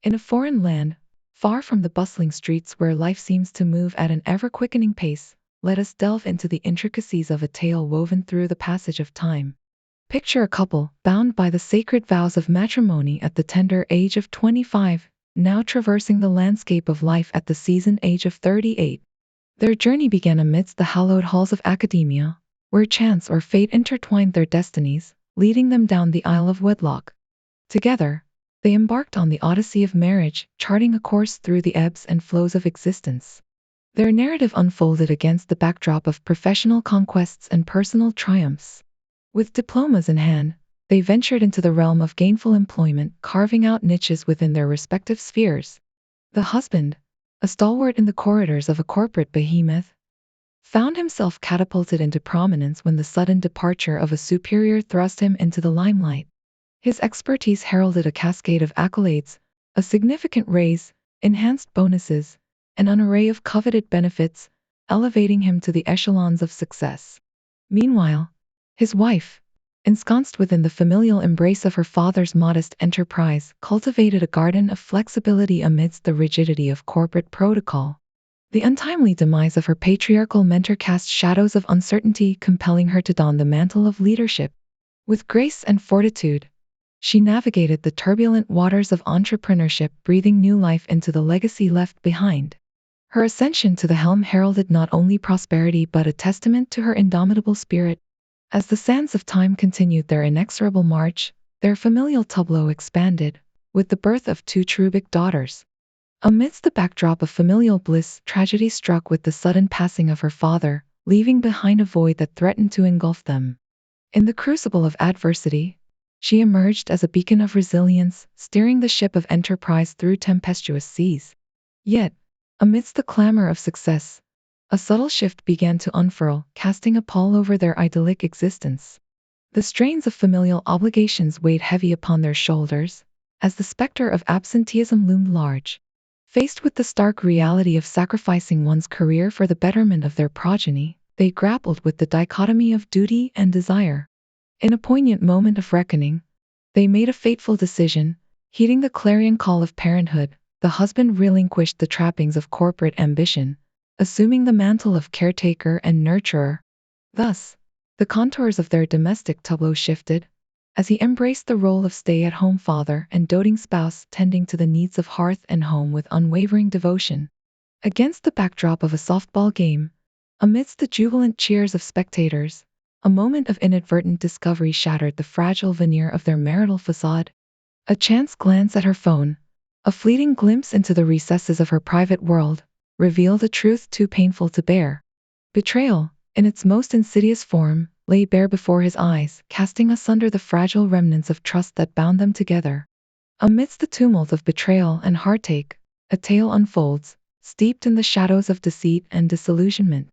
In a foreign land, far from the bustling streets where life seems to move at an ever-quickening pace, let us delve into the intricacies of a tale woven through the passage of time. Picture a couple, bound by the sacred vows of matrimony at the tender age of 25, now traversing the landscape of life at the seasoned age of 38. Their journey began amidst the hallowed halls of academia, where chance or fate intertwined their destinies, leading them down the aisle of wedlock. Together, they embarked on the odyssey of marriage, charting a course through the ebbs and flows of existence. Their narrative unfolded against the backdrop of professional conquests and personal triumphs. With diplomas in hand, they ventured into the realm of gainful employment, carving out niches within their respective spheres. The husband, a stalwart in the corridors of a corporate behemoth, found himself catapulted into prominence when the sudden departure of a superior thrust him into the limelight. His expertise heralded a cascade of accolades, a significant raise, enhanced bonuses, and an array of coveted benefits, elevating him to the echelons of success. Meanwhile, his wife, ensconced within the familial embrace of her father's modest enterprise, cultivated a garden of flexibility amidst the rigidity of corporate protocol. The untimely demise of her patriarchal mentor cast shadows of uncertainty, compelling her to don the mantle of leadership. With grace and fortitude, she navigated the turbulent waters of entrepreneurship, breathing new life into the legacy left behind. Her ascension to the helm heralded not only prosperity but a testament to her indomitable spirit. As the sands of time continued their inexorable march, their familial tableau expanded, with the birth of two cherubic daughters. Amidst the backdrop of familial bliss, tragedy struck with the sudden passing of her father, leaving behind a void that threatened to engulf them. In the crucible of adversity, she emerged as a beacon of resilience, steering the ship of enterprise through tempestuous seas. Yet, amidst the clamor of success, a subtle shift began to unfurl, casting a pall over their idyllic existence. The strains of familial obligations weighed heavy upon their shoulders, as the specter of absenteeism loomed large. Faced with the stark reality of sacrificing one's career for the betterment of their progeny, they grappled with the dichotomy of duty and desire. In a poignant moment of reckoning, they made a fateful decision. Heeding the clarion call of parenthood, the husband relinquished the trappings of corporate ambition, assuming the mantle of caretaker and nurturer. Thus, the contours of their domestic tableau shifted, as he embraced the role of stay-at-home father and doting spouse, tending to the needs of hearth and home with unwavering devotion. Against the backdrop of a softball game, amidst the jubilant cheers of spectators, a moment of inadvertent discovery shattered the fragile veneer of their marital facade. A chance glance at her phone, a fleeting glimpse into the recesses of her private world, revealed a truth too painful to bear. Betrayal, in its most insidious form, lay bare before his eyes, casting asunder the fragile remnants of trust that bound them together. Amidst the tumult of betrayal and heartache, a tale unfolds, steeped in the shadows of deceit and disillusionment.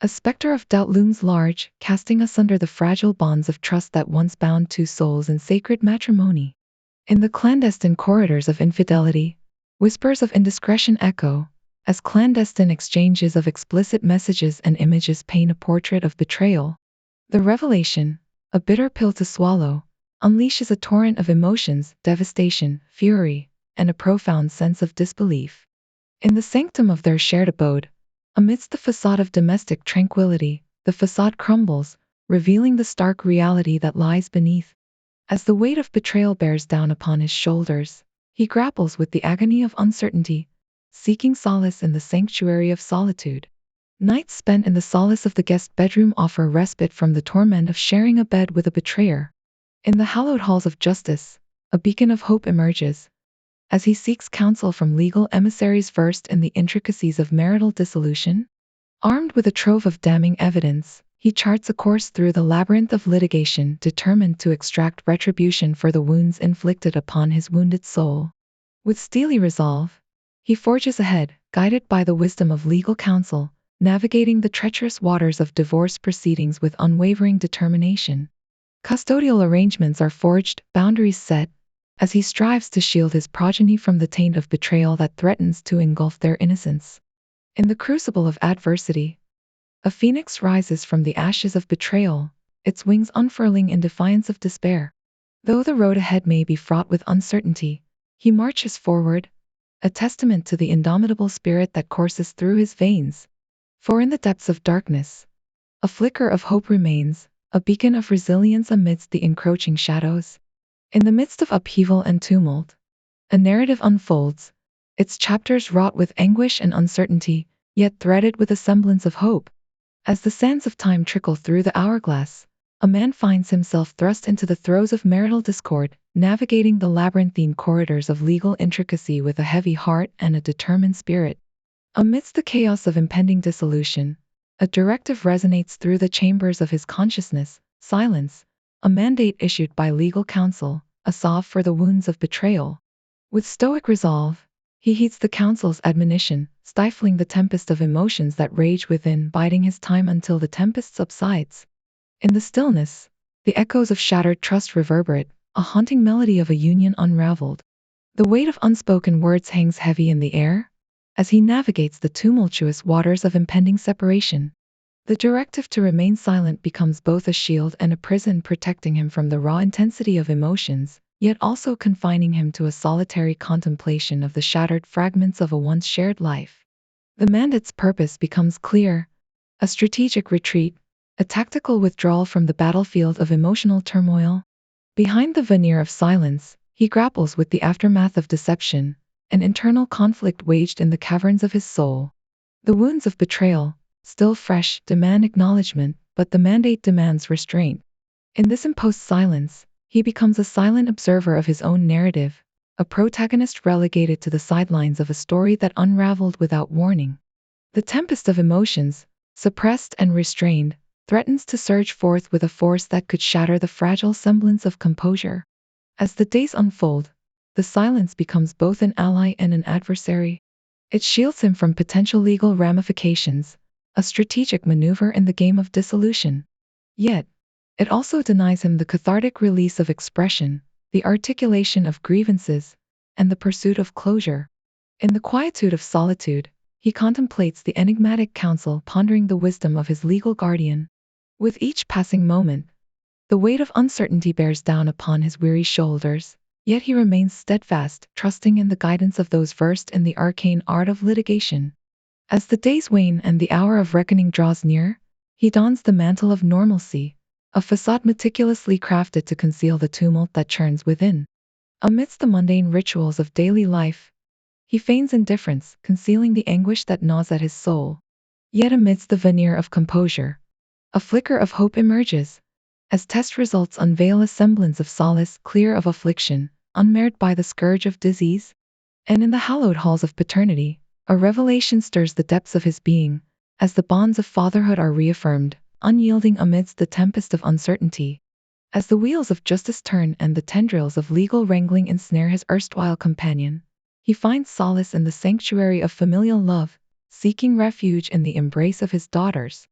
A specter of doubt looms large, casting asunder the fragile bonds of trust that once bound two souls in sacred matrimony. In the clandestine corridors of infidelity, whispers of indiscretion echo, as clandestine exchanges of explicit messages and images paint a portrait of betrayal. The revelation, a bitter pill to swallow, unleashes a torrent of emotions, devastation, fury, and a profound sense of disbelief. In the sanctum of their shared abode, amidst the facade of domestic tranquility, the facade crumbles, revealing the stark reality that lies beneath. As the weight of betrayal bears down upon his shoulders, he grapples with the agony of uncertainty, seeking solace in the sanctuary of solitude. Nights spent in the solace of the guest bedroom offer respite from the torment of sharing a bed with a betrayer. In the hallowed halls of justice, a beacon of hope emerges, as he seeks counsel from legal emissaries versed in the intricacies of marital dissolution. Armed with a trove of damning evidence, he charts a course through the labyrinth of litigation, determined to extract retribution for the wounds inflicted upon his wounded soul. With steely resolve, he forges ahead, guided by the wisdom of legal counsel, navigating the treacherous waters of divorce proceedings with unwavering determination. Custodial arrangements are forged, boundaries set, as he strives to shield his progeny from the taint of betrayal that threatens to engulf their innocence. In the crucible of adversity, a phoenix rises from the ashes of betrayal, its wings unfurling in defiance of despair. Though the road ahead may be fraught with uncertainty, he marches forward, a testament to the indomitable spirit that courses through his veins. For in the depths of darkness, a flicker of hope remains, a beacon of resilience amidst the encroaching shadows. In the midst of upheaval and tumult, a narrative unfolds, its chapters wrought with anguish and uncertainty, yet threaded with a semblance of hope. As the sands of time trickle through the hourglass, a man finds himself thrust into the throes of marital discord, navigating the labyrinthine corridors of legal intricacy with a heavy heart and a determined spirit. Amidst the chaos of impending dissolution, a directive resonates through the chambers of his consciousness: silence, a mandate issued by legal counsel, a salve for the wounds of betrayal. With stoic resolve, he heeds the counsel's admonition, stifling the tempest of emotions that rage within, biding his time until the tempest subsides. In the stillness, the echoes of shattered trust reverberate, a haunting melody of a union unraveled. The weight of unspoken words hangs heavy in the air as he navigates the tumultuous waters of impending separation. The directive to remain silent becomes both a shield and a prison, protecting him from the raw intensity of emotions, yet also confining him to a solitary contemplation of the shattered fragments of a once shared life. The mandate's purpose becomes clear: a strategic retreat, a tactical withdrawal from the battlefield of emotional turmoil. Behind the veneer of silence, he grapples with the aftermath of deception, an internal conflict waged in the caverns of his soul. The wounds of betrayal, still fresh, demand acknowledgement, but the mandate demands restraint. In this imposed silence, he becomes a silent observer of his own narrative, a protagonist relegated to the sidelines of a story that unraveled without warning. The tempest of emotions, suppressed and restrained, threatens to surge forth with a force that could shatter the fragile semblance of composure. As the days unfold, the silence becomes both an ally and an adversary. It shields him from potential legal ramifications, a strategic maneuver in the game of dissolution. Yet, it also denies him the cathartic release of expression, the articulation of grievances, and the pursuit of closure. In the quietude of solitude, he contemplates the enigmatic counsel, pondering the wisdom of his legal guardian. With each passing moment, the weight of uncertainty bears down upon his weary shoulders, yet he remains steadfast, trusting in the guidance of those versed in the arcane art of litigation. As the days wane and the hour of reckoning draws near, he dons the mantle of normalcy, a facade meticulously crafted to conceal the tumult that churns within. Amidst the mundane rituals of daily life, he feigns indifference, concealing the anguish that gnaws at his soul. Yet amidst the veneer of composure, a flicker of hope emerges, as test results unveil a semblance of solace, clear of affliction, unmarred by the scourge of disease. And in the hallowed halls of paternity, a revelation stirs the depths of his being, as the bonds of fatherhood are reaffirmed, unyielding amidst the tempest of uncertainty. As the wheels of justice turn and the tendrils of legal wrangling ensnare his erstwhile companion, he finds solace in the sanctuary of familial love, seeking refuge in the embrace of his daughters.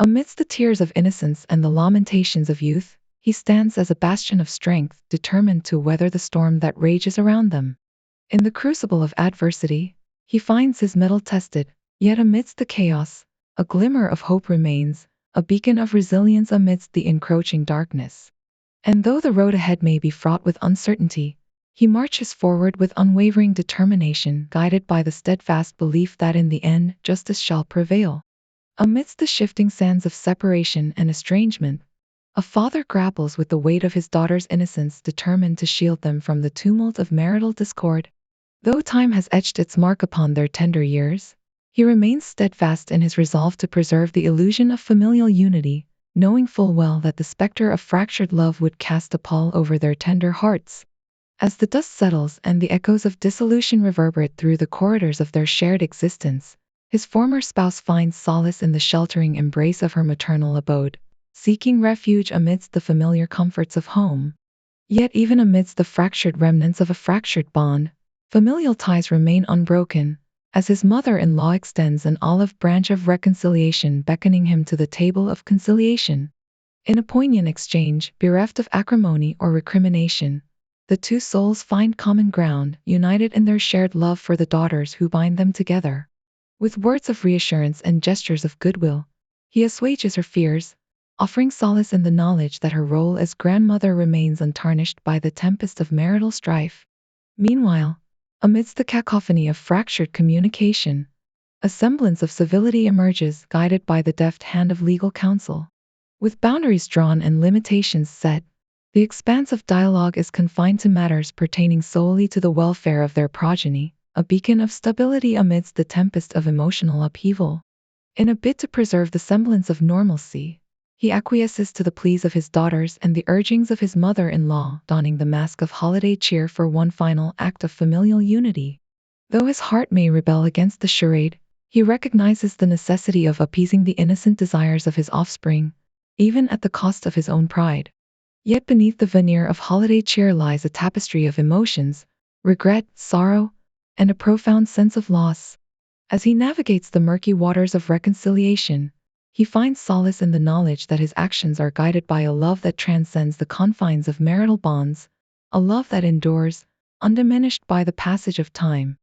Amidst the tears of innocence and the lamentations of youth, he stands as a bastion of strength, determined to weather the storm that rages around them. In the crucible of adversity, he finds his mettle tested, yet amidst the chaos, a glimmer of hope remains, a beacon of resilience amidst the encroaching darkness. And though the road ahead may be fraught with uncertainty, he marches forward with unwavering determination, guided by the steadfast belief that in the end, justice shall prevail. Amidst the shifting sands of separation and estrangement, a father grapples with the weight of his daughter's innocence, determined to shield them from the tumult of marital discord. Though time has etched its mark upon their tender years, he remains steadfast in his resolve to preserve the illusion of familial unity, knowing full well that the specter of fractured love would cast a pall over their tender hearts. As the dust settles and the echoes of dissolution reverberate through the corridors of their shared existence, his former spouse finds solace in the sheltering embrace of her maternal abode, seeking refuge amidst the familiar comforts of home. Yet even amidst the fractured remnants of a fractured bond, familial ties remain unbroken, as his mother-in-law extends an olive branch of reconciliation, beckoning him to the table of conciliation. In a poignant exchange, bereft of acrimony or recrimination, the two souls find common ground, united in their shared love for the daughters who bind them together. With words of reassurance and gestures of goodwill, he assuages her fears, offering solace in the knowledge that her role as grandmother remains untarnished by the tempest of marital strife. Meanwhile, amidst the cacophony of fractured communication, a semblance of civility emerges, guided by the deft hand of legal counsel. With boundaries drawn and limitations set, the expanse of dialogue is confined to matters pertaining solely to the welfare of their progeny, a beacon of stability amidst the tempest of emotional upheaval. In a bid to preserve the semblance of normalcy, he acquiesces to the pleas of his daughters and the urgings of his mother-in-law, donning the mask of holiday cheer for one final act of familial unity. Though his heart may rebel against the charade, he recognizes the necessity of appeasing the innocent desires of his offspring, even at the cost of his own pride. Yet beneath the veneer of holiday cheer lies a tapestry of emotions, regret, sorrow, and a profound sense of loss. As he navigates the murky waters of reconciliation, he finds solace in the knowledge that his actions are guided by a love that transcends the confines of marital bonds, a love that endures, undiminished by the passage of time.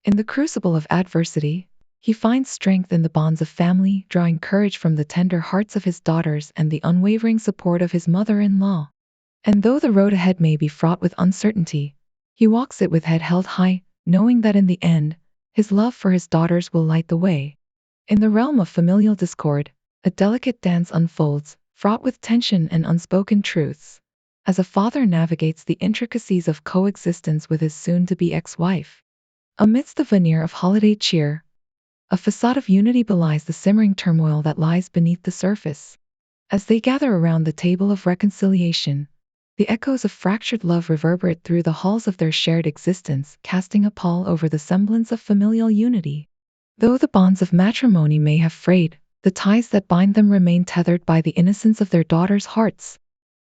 In the crucible of adversity, he finds strength in the bonds of family, drawing courage from the tender hearts of his daughters and the unwavering support of his mother-in-law. And though the road ahead may be fraught with uncertainty, he walks it with head held high, knowing that in the end, his love for his daughters will light the way. In the realm of familial discord, a delicate dance unfolds, fraught with tension and unspoken truths, as a father navigates the intricacies of coexistence with his soon-to-be ex-wife. Amidst the veneer of holiday cheer, a facade of unity belies the simmering turmoil that lies beneath the surface. As they gather around the table of reconciliation, the echoes of fractured love reverberate through the halls of their shared existence, casting a pall over the semblance of familial unity. Though the bonds of matrimony may have frayed, the ties that bind them remain tethered by the innocence of their daughters' hearts.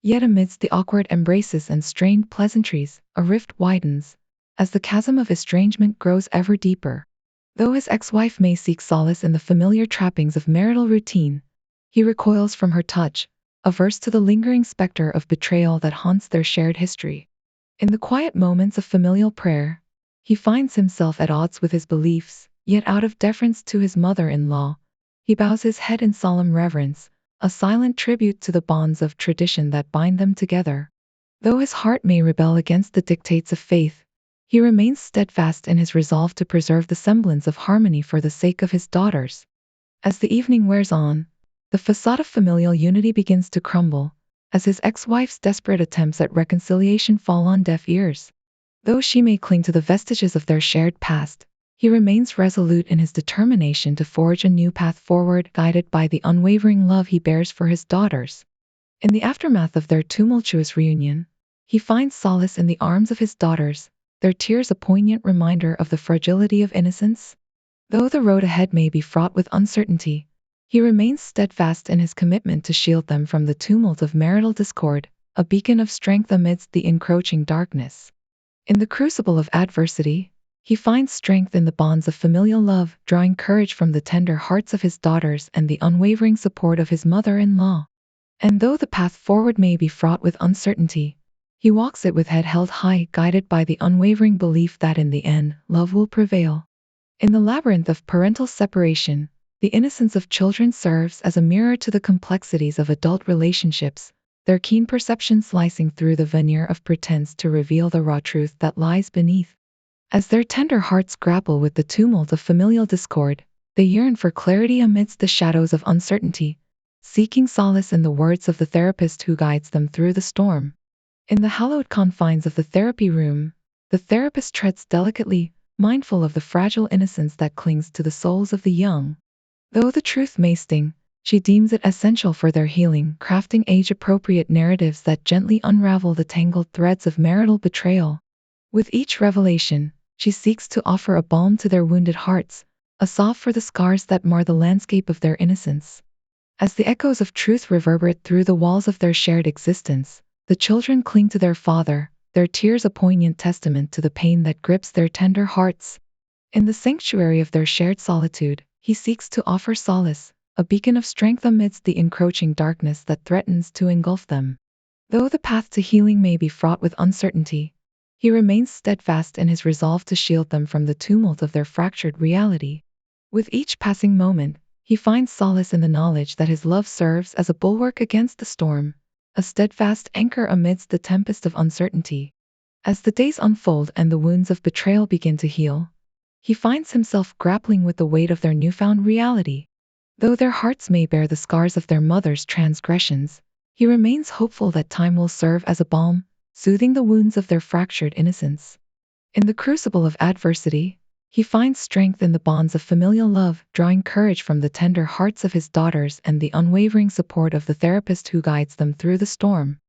Yet amidst the awkward embraces and strained pleasantries, a rift widens, as the chasm of estrangement grows ever deeper. Though his ex-wife may seek solace in the familiar trappings of marital routine, he recoils from her touch, averse to the lingering specter of betrayal that haunts their shared history. In the quiet moments of familial prayer, he finds himself at odds with his beliefs, yet out of deference to his mother-in-law, he bows his head in solemn reverence, a silent tribute to the bonds of tradition that bind them together. Though his heart may rebel against the dictates of faith, he remains steadfast in his resolve to preserve the semblance of harmony for the sake of his daughters. As the evening wears on, the facade of familial unity begins to crumble, as his ex-wife's desperate attempts at reconciliation fall on deaf ears. Though she may cling to the vestiges of their shared past, he remains resolute in his determination to forge a new path forward, guided by the unwavering love he bears for his daughters. In the aftermath of their tumultuous reunion, he finds solace in the arms of his daughters, their tears a poignant reminder of the fragility of innocence. Though the road ahead may be fraught with uncertainty, he remains steadfast in his commitment to shield them from the tumult of marital discord, a beacon of strength amidst the encroaching darkness. In the crucible of adversity, he finds strength in the bonds of familial love, drawing courage from the tender hearts of his daughters and the unwavering support of his mother-in-law. And though the path forward may be fraught with uncertainty, he walks it with head held high, guided by the unwavering belief that in the end, love will prevail. In the labyrinth of parental separation, the innocence of children serves as a mirror to the complexities of adult relationships, their keen perception slicing through the veneer of pretense to reveal the raw truth that lies beneath. As their tender hearts grapple with the tumult of familial discord, they yearn for clarity amidst the shadows of uncertainty, seeking solace in the words of the therapist who guides them through the storm. In the hallowed confines of the therapy room, the therapist treads delicately, mindful of the fragile innocence that clings to the souls of the young. Though the truth may sting, she deems it essential for their healing, crafting age-appropriate narratives that gently unravel the tangled threads of marital betrayal. With each revelation, she seeks to offer a balm to their wounded hearts, a salve for the scars that mar the landscape of their innocence. As the echoes of truth reverberate through the walls of their shared existence, the children cling to their father, their tears a poignant testament to the pain that grips their tender hearts. In the sanctuary of their shared solitude, he seeks to offer solace, a beacon of strength amidst the encroaching darkness that threatens to engulf them. Though the path to healing may be fraught with uncertainty, he remains steadfast in his resolve to shield them from the tumult of their fractured reality. With each passing moment, he finds solace in the knowledge that his love serves as a bulwark against the storm, a steadfast anchor amidst the tempest of uncertainty. As the days unfold and the wounds of betrayal begin to heal, he finds himself grappling with the weight of their newfound reality. Though their hearts may bear the scars of their mother's transgressions, he remains hopeful that time will serve as a balm, soothing the wounds of their fractured innocence. In the crucible of adversity, he finds strength in the bonds of familial love, drawing courage from the tender hearts of his daughters and the unwavering support of the therapist who guides them through the storm.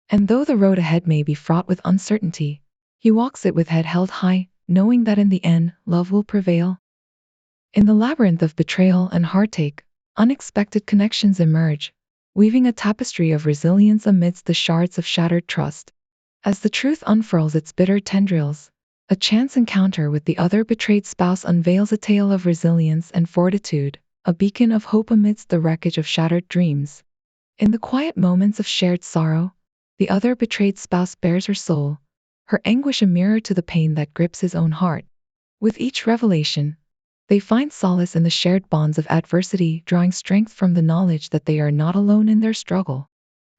And though the road ahead may be fraught with uncertainty, he walks it with head held high, knowing that in the end, love will prevail. In the labyrinth of betrayal and heartache, unexpected connections emerge, weaving a tapestry of resilience amidst the shards of shattered trust. As the truth unfurls its bitter tendrils, a chance encounter with the other betrayed spouse unveils a tale of resilience and fortitude, a beacon of hope amidst the wreckage of shattered dreams. In the quiet moments of shared sorrow, the other betrayed spouse bares her soul, her anguish a mirror to the pain that grips his own heart. With each revelation, they find solace in the shared bonds of adversity, drawing strength from the knowledge that they are not alone in their struggle.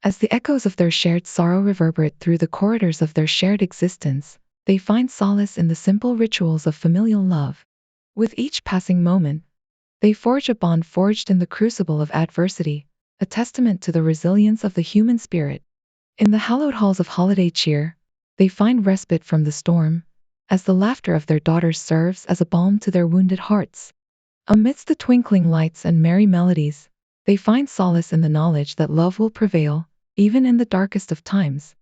As the echoes of their shared sorrow reverberate through the corridors of their shared existence, they find solace in the simple rituals of familial love. With each passing moment, they forge a bond forged in the crucible of adversity, a testament to the resilience of the human spirit. In the hallowed halls of holiday cheer, they find respite from the storm, as the laughter of their daughters serves as a balm to their wounded hearts. Amidst the twinkling lights and merry melodies, they find solace in the knowledge that love will prevail, even in the darkest of times.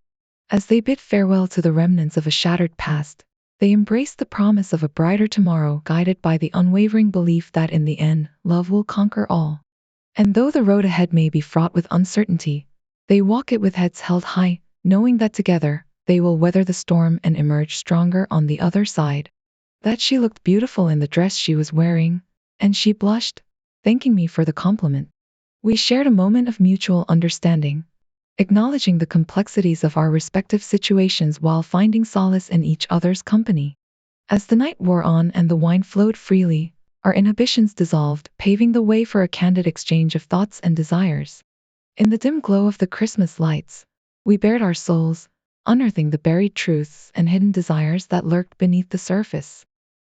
As they bid farewell to the remnants of a shattered past, they embrace the promise of a brighter tomorrow, guided by the unwavering belief that in the end, love will conquer all. And though the road ahead may be fraught with uncertainty, they walk it with heads held high, knowing that together, they will weather the storm and emerge stronger on the other side. That she looked beautiful in the dress she was wearing, and she blushed, thanking me for the compliment. We shared a moment of mutual understanding, acknowledging the complexities of our respective situations while finding solace in each other's company. As the night wore on and the wine flowed freely, our inhibitions dissolved, paving the way for a candid exchange of thoughts and desires. In the dim glow of the Christmas lights, we bared our souls, unearthing the buried truths and hidden desires that lurked beneath the surface.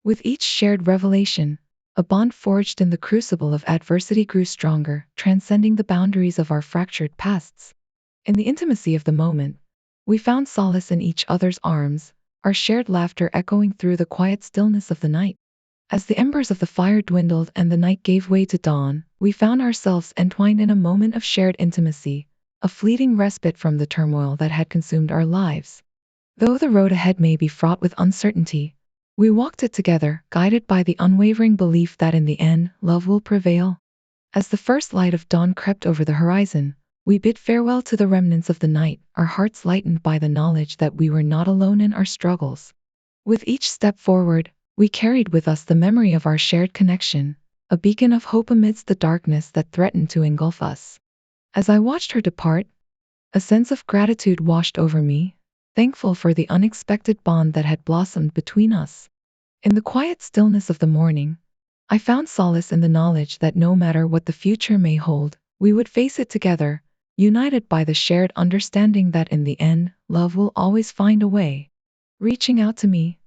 With each shared revelation, a bond forged in the crucible of adversity grew stronger, transcending the boundaries of our fractured pasts. In the intimacy of the moment, we found solace in each other's arms, our shared laughter echoing through the quiet stillness of the night. As the embers of the fire dwindled and the night gave way to dawn, we found ourselves entwined in a moment of shared intimacy, a fleeting respite from the turmoil that had consumed our lives. Though the road ahead may be fraught with uncertainty, we walked it together, guided by the unwavering belief that in the end, love will prevail. As the first light of dawn crept over the horizon, we bid farewell to the remnants of the night, our hearts lightened by the knowledge that we were not alone in our struggles. With each step forward, we carried with us the memory of our shared connection, a beacon of hope amidst the darkness that threatened to engulf us. As I watched her depart, a sense of gratitude washed over me, thankful for the unexpected bond that had blossomed between us. In the quiet stillness of the morning, I found solace in the knowledge that no matter what the future may hold, we would face it together, united by the shared understanding that in the end, love will always find a way. Reaching out to me,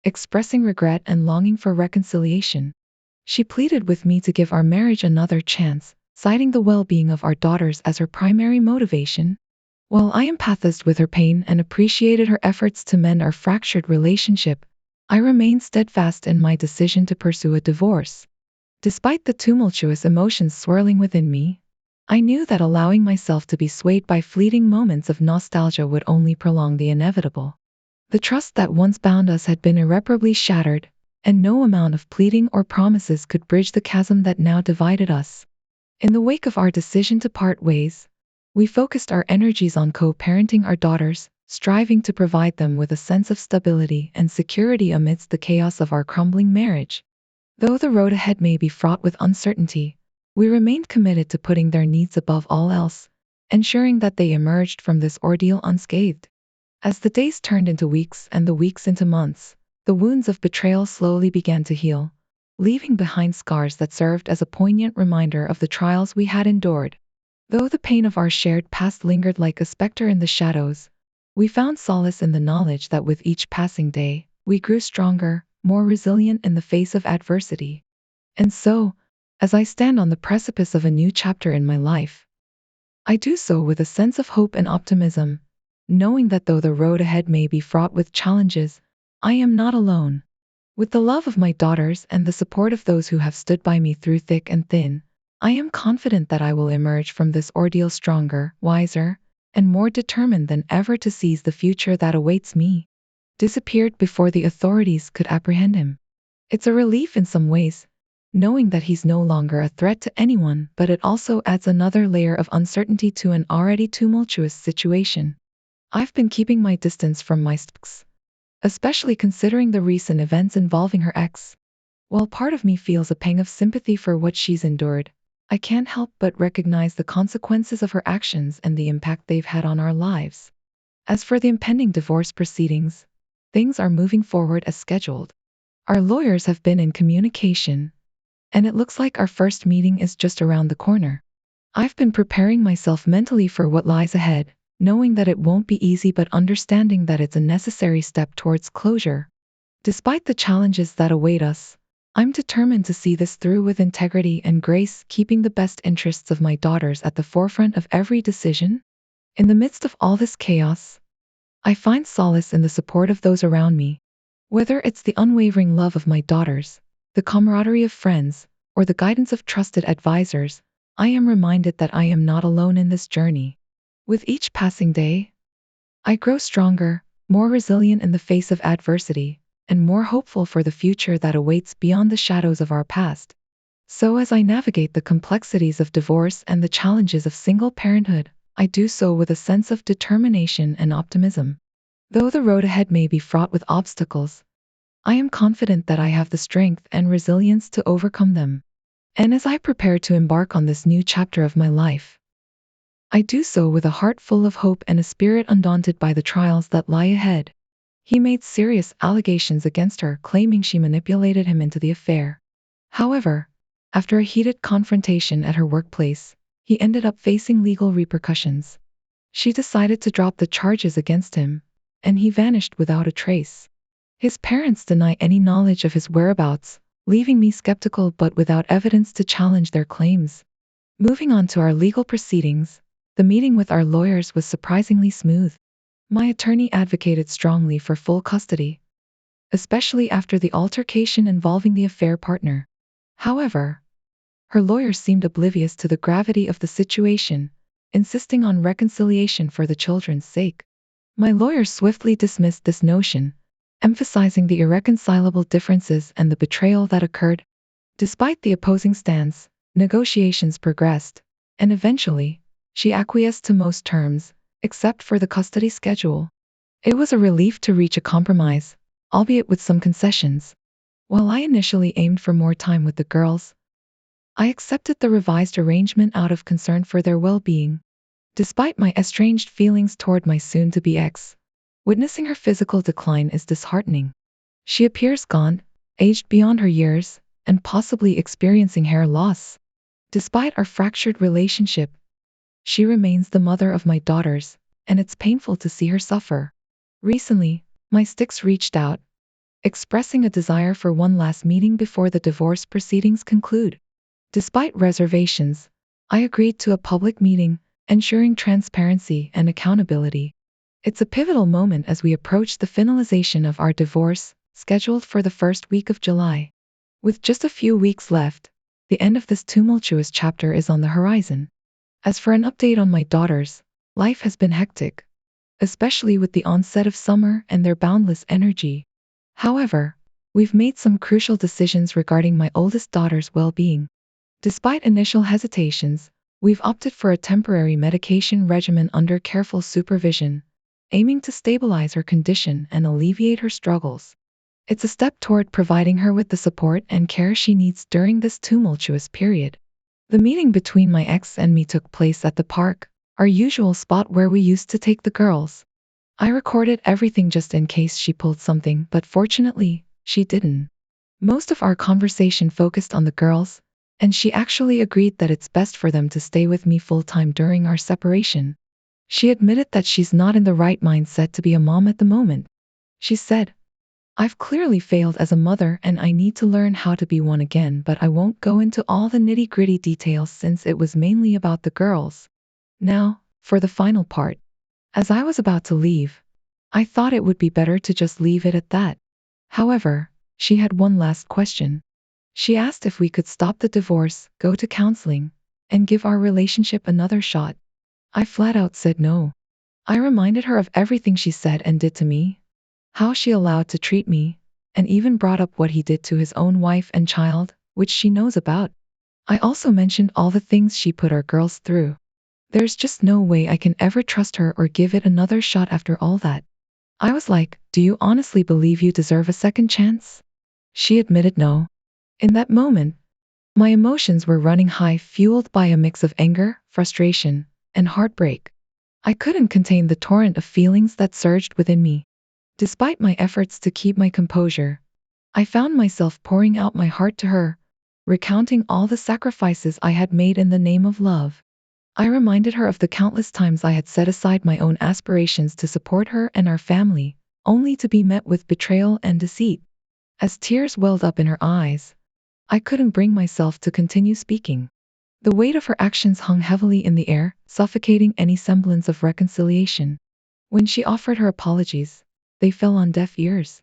expressing regret and longing for reconciliation, she pleaded with me to give our marriage another chance, citing the well-being of our daughters as her primary motivation. While I empathized with her pain and appreciated her efforts to mend our fractured relationship, I remained steadfast in my decision to pursue a divorce. Despite the tumultuous emotions swirling within me, I knew that allowing myself to be swayed by fleeting moments of nostalgia would only prolong the inevitable. The trust that once bound us had been irreparably shattered, and no amount of pleading or promises could bridge the chasm that now divided us. In the wake of our decision to part ways, we focused our energies on co-parenting our daughters, striving to provide them with a sense of stability and security amidst the chaos of our crumbling marriage. Though the road ahead may be fraught with uncertainty, we remained committed to putting their needs above all else, ensuring that they emerged from this ordeal unscathed. As the days turned into weeks and the weeks into months, the wounds of betrayal slowly began to heal, leaving behind scars that served as a poignant reminder of the trials we had endured. Though the pain of our shared past lingered like a specter in the shadows, We found solace in the knowledge that with each passing day, we grew stronger, more resilient in the face of adversity. And so, as I stand on the precipice of a new chapter in my life, I do so with a sense of hope and optimism, knowing that though the road ahead may be fraught with challenges, I am not alone. With the love of my daughters and the support of those who have stood by me through thick and thin, I am confident that I will emerge from this ordeal stronger, wiser, and more determined than ever to seize the future that awaits me. Disappeared before the authorities could apprehend him. It's a relief in some ways, knowing that he's no longer a threat to anyone, but it also adds another layer of uncertainty to an already tumultuous situation. I've been keeping my distance from my sticks, especially considering the recent events involving her ex. While part of me feels a pang of sympathy for what she's endured, I can't help but recognize the consequences of her actions and the impact they've had on our lives. As for the impending divorce proceedings, things are moving forward as scheduled. Our lawyers have been in communication, and it looks like our first meeting is just around the corner. I've been preparing myself mentally for what lies ahead, knowing that it won't be easy but understanding that it's a necessary step towards closure. Despite the challenges that await us, I'm determined to see this through with integrity and grace, keeping the best interests of my daughters at the forefront of every decision. In the midst of all this chaos, I find solace in the support of those around me. Whether it's the unwavering love of my daughters, the camaraderie of friends, or the guidance of trusted advisors, I am reminded that I am not alone in this journey. With each passing day, I grow stronger, more resilient in the face of adversity, and more hopeful for the future that awaits beyond the shadows of our past. So as I navigate the complexities of divorce and the challenges of single parenthood, I do so with a sense of determination and optimism. Though the road ahead may be fraught with obstacles, I am confident that I have the strength and resilience to overcome them. And as I prepare to embark on this new chapter of my life, I do so with a heart full of hope and a spirit undaunted by the trials that lie ahead. He made serious allegations against her, claiming she manipulated him into the affair. However, after a heated confrontation at her workplace, he ended up facing legal repercussions. She decided to drop the charges against him, and he vanished without a trace. His parents deny any knowledge of his whereabouts, leaving me skeptical but without evidence to challenge their claims. Moving on to our legal proceedings, the meeting with our lawyers was surprisingly smooth. My attorney advocated strongly for full custody, especially after the altercation involving the affair partner. However, her lawyers seemed oblivious to the gravity of the situation, insisting on reconciliation for the children's sake. My lawyers swiftly dismissed this notion, emphasizing the irreconcilable differences and the betrayal that occurred. Despite the opposing stance, negotiations progressed, and eventually, she acquiesced to most terms, except for the custody schedule. It was a relief to reach a compromise, albeit with some concessions. While I initially aimed for more time with the girls, I accepted the revised arrangement out of concern for their well-being. Despite my estranged feelings toward my soon-to-be ex, witnessing her physical decline is disheartening. She appears gaunt, aged beyond her years, and possibly experiencing hair loss. Despite our fractured relationship, she remains the mother of my daughters, and it's painful to see her suffer. Recently, my sticks reached out, expressing a desire for one last meeting before the divorce proceedings conclude. Despite reservations, I agreed to a public meeting, ensuring transparency and accountability. It's a pivotal moment as we approach the finalization of our divorce, scheduled for the first week of July. With just a few weeks left, the end of this tumultuous chapter is on the horizon. As for an update on my daughters, life has been hectic, especially with the onset of summer and their boundless energy. However, we've made some crucial decisions regarding my oldest daughter's well-being. Despite initial hesitations, we've opted for a temporary medication regimen under careful supervision, aiming to stabilize her condition and alleviate her struggles. It's a step toward providing her with the support and care she needs during this tumultuous period. The meeting between my ex and me took place at the park, our usual spot where we used to take the girls. I recorded everything just in case she pulled something, but fortunately, she didn't. Most of our conversation focused on the girls, and she actually agreed that it's best for them to stay with me full-time during our separation. She admitted that she's not in the right mindset to be a mom at the moment. She said, I've clearly failed as a mother and I need to learn how to be one again, but I won't go into all the nitty-gritty details since it was mainly about the girls. Now, for the final part. As I was about to leave, I thought it would be better to just leave it at that. However, she had one last question. She asked if we could stop the divorce, go to counseling, and give our relationship another shot. I flat out said no. I reminded her of everything she said and did to me, how she allowed to treat me, and even brought up what he did to his own wife and child, which she knows about. I also mentioned all the things she put our girls through. There's just no way I can ever trust her or give it another shot after all that. I was like, do you honestly believe you deserve a second chance? She admitted no. In that moment, my emotions were running high, fueled by a mix of anger, frustration, and heartbreak. I couldn't contain the torrent of feelings that surged within me. Despite my efforts to keep my composure, I found myself pouring out my heart to her, recounting all the sacrifices I had made in the name of love. I reminded her of the countless times I had set aside my own aspirations to support her and our family, only to be met with betrayal and deceit. As tears welled up in her eyes, I couldn't bring myself to continue speaking. The weight of her actions hung heavily in the air, suffocating any semblance of reconciliation. When she offered her apologies, they fell on deaf ears.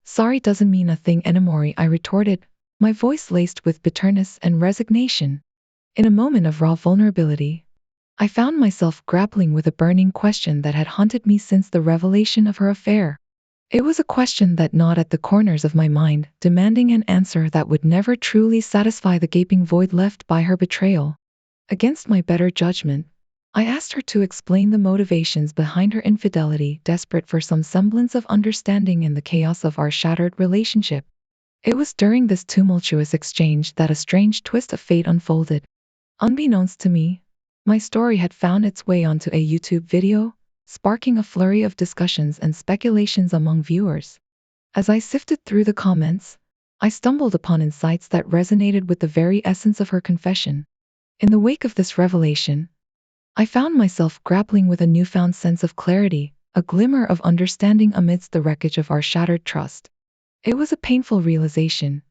Sorry doesn't mean a thing anymore, I retorted, my voice laced with bitterness and resignation. In a moment of raw vulnerability, I found myself grappling with a burning question that had haunted me since the revelation of her affair. It was a question that gnawed at the corners of my mind, demanding an answer that would never truly satisfy the gaping void left by her betrayal. Against my better judgment, I asked her to explain the motivations behind her infidelity, desperate for some semblance of understanding in the chaos of our shattered relationship. It was during this tumultuous exchange that a strange twist of fate unfolded. Unbeknownst to me, my story had found its way onto a YouTube video, sparking a flurry of discussions and speculations among viewers. As I sifted through the comments, I stumbled upon insights that resonated with the very essence of her confession. In the wake of this revelation, I found myself grappling with a newfound sense of clarity, a glimmer of understanding amidst the wreckage of our shattered trust. It was a painful realization,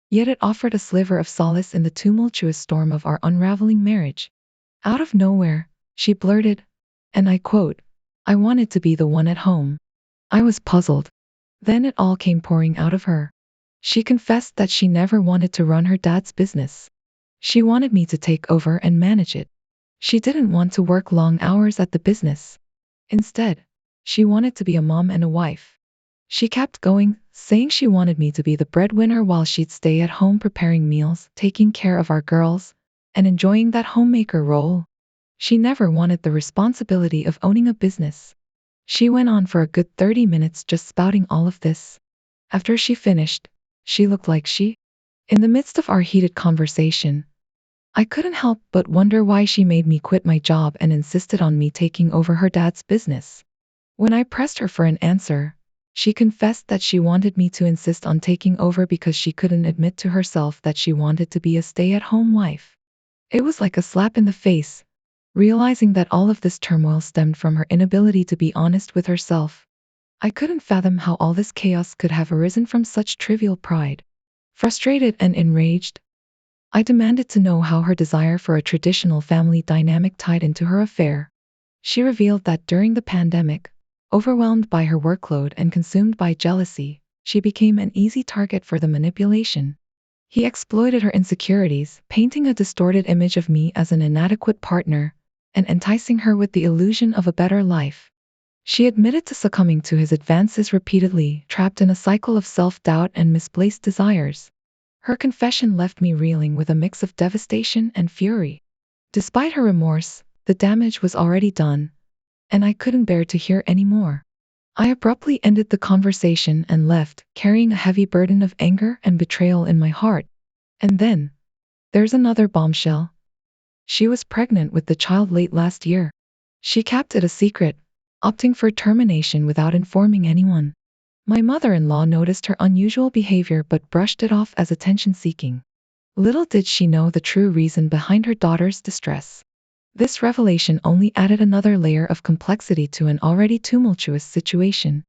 yet it offered a sliver of solace in the tumultuous storm of our unraveling marriage. Out of nowhere, she blurted, and I quote, I wanted to be the one at home. I was puzzled. Then it all came pouring out of her. She confessed that she never wanted to run her dad's business. She wanted me to take over and manage it. She didn't want to work long hours at the business. Instead, she wanted to be a mom and a wife. She kept going, saying she wanted me to be the breadwinner while she'd stay at home preparing meals, taking care of our girls, and enjoying that homemaker role. She never wanted the responsibility of owning a business. She went on for a good 30 minutes just spouting all of this. After she finished, she looked like she. In the midst of our heated conversation, I couldn't help but wonder why she made me quit my job and insisted on me taking over her dad's business. When I pressed her for an answer, she confessed that she wanted me to insist on taking over because she couldn't admit to herself that she wanted to be a stay-at-home wife. It was like a slap in the face, realizing that all of this turmoil stemmed from her inability to be honest with herself. I couldn't fathom how all this chaos could have arisen from such trivial pride. Frustrated and enraged, I demanded to know how her desire for a traditional family dynamic tied into her affair. She revealed that during the pandemic, overwhelmed by her workload and consumed by jealousy, she became an easy target for the manipulation. He exploited her insecurities, painting a distorted image of me as an inadequate partner, and enticing her with the illusion of a better life. She admitted to succumbing to his advances repeatedly, trapped in a cycle of self-doubt and misplaced desires. Her confession left me reeling with a mix of devastation and fury. Despite her remorse, the damage was already done, and I couldn't bear to hear any more. I abruptly ended the conversation and left, carrying a heavy burden of anger and betrayal in my heart. And then, there's another bombshell. She was pregnant with the child late last year. She kept it a secret, opting for termination without informing anyone. My mother-in-law noticed her unusual behavior but brushed it off as attention-seeking. Little did she know the true reason behind her daughter's distress. This revelation only added another layer of complexity to an already tumultuous situation.